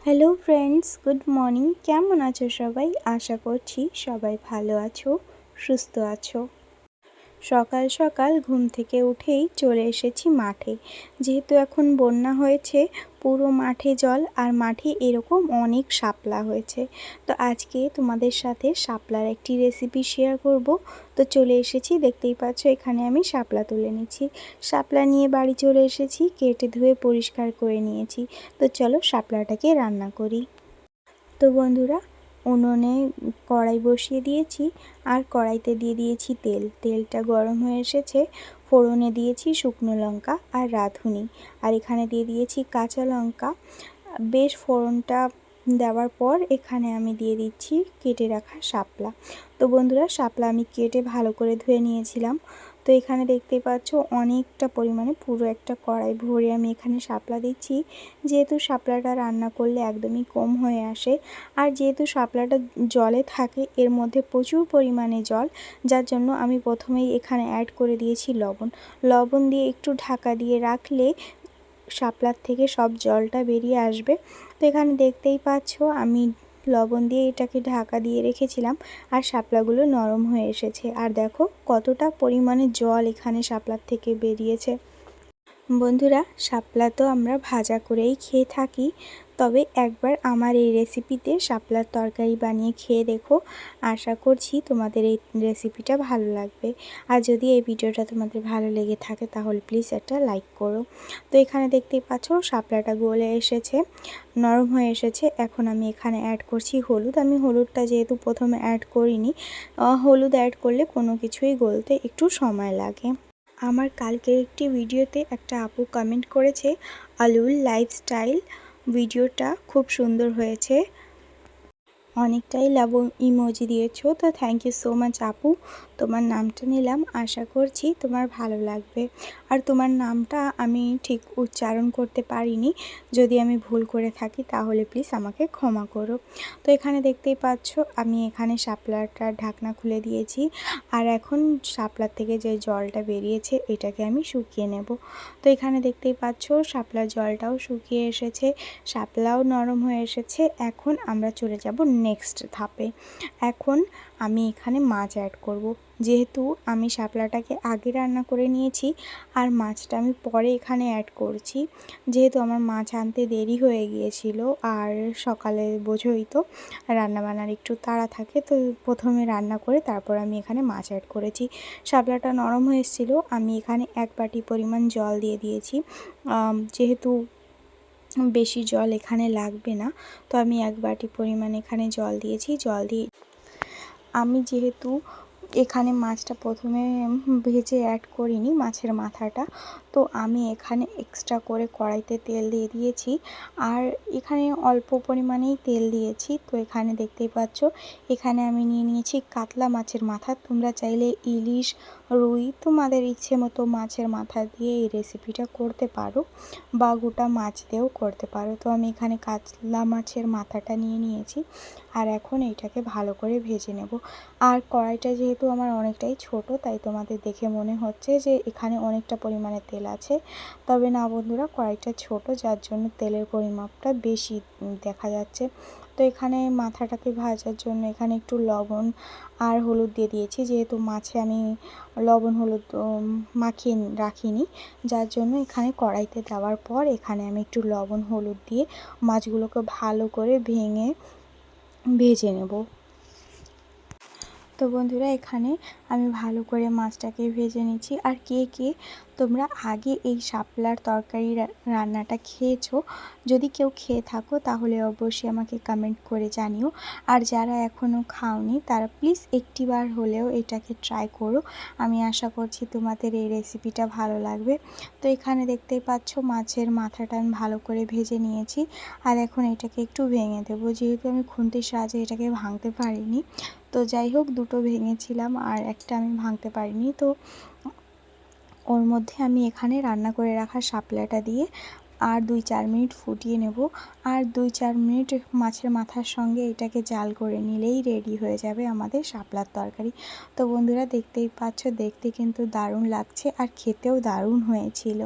Hello friends, good morning. কেমন আছো সবাই? আশা করছি সবাই ভালো আছো, সুস্থ আছো। সকাল সকাল ঘুম থেকে উঠেই চলে এসেছি মাঠে। যেহেতু এখন বন্যা হয়েছে, পুরো মাঠে জল, আর মাঠে এরকম অনেক শাপলা হয়েছে। তো আজকে তোমাদের সাথে শাপলার একটি রেসিপি শেয়ার করব। তো চলে এসেছি, দেখতেই পাচ্ছ এখানে আমি শাপলা তুলে নিচ্ছি। শাপলা নিয়ে বাড়ি চলে এসেছি, কেটে ধুয়ে পরিষ্কার করে নিয়েছি। তো চলো শাপলাটাকে রান্না করি। তো বন্ধুরা, উনুনে কড়াই বসিয়ে দিয়েছি, আর কড়াইতে দিয়ে দিয়েছি তেল। তেলটা গরম হয়ে এসেছে, ফোড়নে দিয়েছি শুকনো লঙ্কা আর রাঁধুনি, আর এখানে দিয়ে দিয়েছি কাঁচা লঙ্কা। বেশ ফোড়নটা দেওয়ার পর এখানে আমি দিয়ে দিচ্ছি কেটে রাখা শাপলা। তো বন্ধুরা, শাপলা আমি কেটে ভালো করে ধুয়ে নিয়েছিলাম। তো এখানে দেখতেই পাচ্ছ অনেকটা পরিমাণে, পুরো একটা কড়াই ভরে আমি এখানে শাপলা দিচ্ছি। যেহেতু শাপলাটা রান্না করলে একদমই কম হয়ে আসে, আর যেহেতু শাপলাটা জলে থাকে, এর মধ্যে প্রচুর পরিমাণে জল, যার জন্য আমি প্রথমেই এখানে অ্যাড করে দিয়েছি লবণ। লবণ দিয়ে একটু ঢাকা দিয়ে রাখলে শাপলার থেকে সব জলটা বেরিয়ে আসবে। তো এখানে দেখতেই পাচ্ছ আমি লবণ দিয়ে এটাকে ঢাকা দিয়ে রেখেছিলাম, আর শাপলাগুলো নরম হয়ে এসেছে। আর দেখো কতটা পরিমাণে জল এখানে শাপলার থেকে বেরিয়েছে। বন্ধুরা, শাপলা তো আমরা ভাজা করেই খেয়ে থাকি, তবে একবার আমার এই রেসিপিতে শাপলার তরকারি বানিয়ে খেয়ে দেখো। আশা করছি তোমাদের এই রেসিপিটা ভালো লাগবে। আর যদি এই ভিডিওটা তোমাদের ভালো লেগে থাকে তাহলে প্লিজ একটা লাইক করো। তো এখানে দেখতেই পাচ্ছ শাপলাটা গলে এসেছে, নরম হয়ে এসেছে। এখন আমি এখানে অ্যাড করছি হলুদ। আমি হলুদটা যেহেতু প্রথমে অ্যাড করিনি, হলুদ অ্যাড করলে কোনো কিছুই গলতে একটু সময় লাগে। আমার কালকের একটি ভিডিওতে একটা আপু কমেন্ট করেছে, আলুর লাইফস্টাইল ভিডিওটা খুব সুন্দর হয়েছে, অনেকটাই লাভ ইমোজি দিয়েছো। তো থ্যাংক ইউ সো মাচ আপু, তোমার নামটা নিলাম, আশা করছি তোমার ভালো লাগবে। আর তোমার নামটা আমি ঠিক উচ্চারণ করতে পারিনি, যদি আমি ভুল করে থাকি তাহলে প্লিজ আমাকে ক্ষমা করো। তো এখানে দেখতেই পাচ্ছ আমি এখানে শাপলাটার ঢাকনা খুলে দিয়েছি, আর এখন শাপলার থেকে যে জলটা বেরিয়েছে এটাকে আমি শুকিয়ে নেব। তো এখানে দেখতেই পাচ্ছ শাপলার জলটাও শুকিয়ে এসেছে, শাপলাও নরম হয়ে এসেছে। এখন আমরা চলে যাব নেক্সট ধাপে। এখন আমি এখানে মাছ অ্যাড করব। যেহেতু আমি শাপলাটাকে আগে রান্না করে নিয়েছি, আর মাছটা আমি পরে এখানে অ্যাড করছি। যেহেতু আমার মাছ আনতে দেরি হয়ে গিয়েছিল, আর সকালে বোঝোই তো রান্নাবান্নার একটু তাড়া থাকে, তো প্রথমে রান্না করে তারপর আমি এখানে মাছ অ্যাড করেছি। শাপলাটা নরম হয়ে এসেছিলো, আমি এখানে 1 বাটি পরিমাণ জল দিয়ে দিয়েছি। যেহেতু বেশি জল এখানে লাগবে না, তো আমি 1 বাটি পরিমাণ এখানে জল দিয়েছি। জল দিয়ে আমি যেহেতু এখানে মাছটা প্রথমে ভেজে অ্যাড করিনি, মাছের মাথাটা, তো আমি এখানে এক্সট্রা করে কড়াইতে তেল দিয়ে দিয়েছি, আর এখানে অল্প পরিমাণেই তেল দিয়েছি। তো এখানে দেখতেই পাচ্ছ এখানে আমি নিয়ে নিয়েছি কাতলা মাছের মাথা। তোমরা চাইলে ইলিশ, রুই, তোমাদের ইচ্ছে মতো মাছের মাথা দিয়ে এই রেসিপিটা করতে পারো, বা গোটা মাছ দিয়েও করতে পারো। তো আমি এখানে কাতলা মাছের মাথাটা নিয়ে নিয়েছি, আর এখন এইটাকে ভালো করে ভেজে নেব। আর কড়াইটা যেহেতু আমার অনেকটাই ছোট, তাই তোমাদের দেখে মনে হচ্ছে যে এখানে অনেকটা পরিমাণে তেল আছে, তবে না বন্ধুরা, কড়াইটা ছোট, যার জন্য তেলের পরিমাপটা বেশি দেখা যাচ্ছে। তো এখানে মাথাটাকে ভাজার জন্য এখানে একটু লবণ আর হলুদ দিয়ে দিয়েছি। যেহেতু মাছে আমি লবণ হলুদ মাখিয়ে রাখিনি, যার জন্য এখানে কড়াইতে দেওয়ার পর এখানে আমি একটু লবণ হলুদ দিয়ে মাছগুলোকে ভালো করে ভেজে নেব। তো বন্ধুরা, এখানে আমি ভালো করে মাছটাকে ভেজে নিচ্ছি। আর কে কে তোমরা আগে এই শাপলার তরকারি রান্নাটা খেয়েছো? যদি কেউ খেয়ে থাকো তাহলে অবশ্যই আমাকে কমেন্ট করে জানিও। আর যারা এখনও খাওনি তারা প্লিজ একটিবার হলেও এটাকে ট্রাই করো। আমি আশা করছি তোমাদের এই রেসিপিটা ভালো লাগবে। তো এখানে দেখতেই পাচ্ছ মাছের মাথাটা আমি ভালো করে ভেজে নিয়েছি, আর এখন এটাকে একটু ভেঙে দেবো। যেহেতু আমি খুন্তির সাহায্যে এটাকে ভাঙতে পারিনি, তো যাই হোক, দুটো ভেঙেছিলাম আর একটা আমি ভাঙতে পারিনি। তো ওর মধ্যে আমি এখানে রান্না করে রাখা শাপলাটা দিয়ে আর 2-4 মিনিট ফুটিয়ে নেব। আর 2-4 মিনিট মাছের মাথার সঙ্গে এটাকে জাল করে নিলেই রেডি হয়ে যাবে আমাদের শাপলার তরকারি। তো বন্ধুরা, দেখতেই পাচ্ছ, দেখতে কিন্তু দারুণ লাগছে আর খেতেও দারুণ হয়েছিল।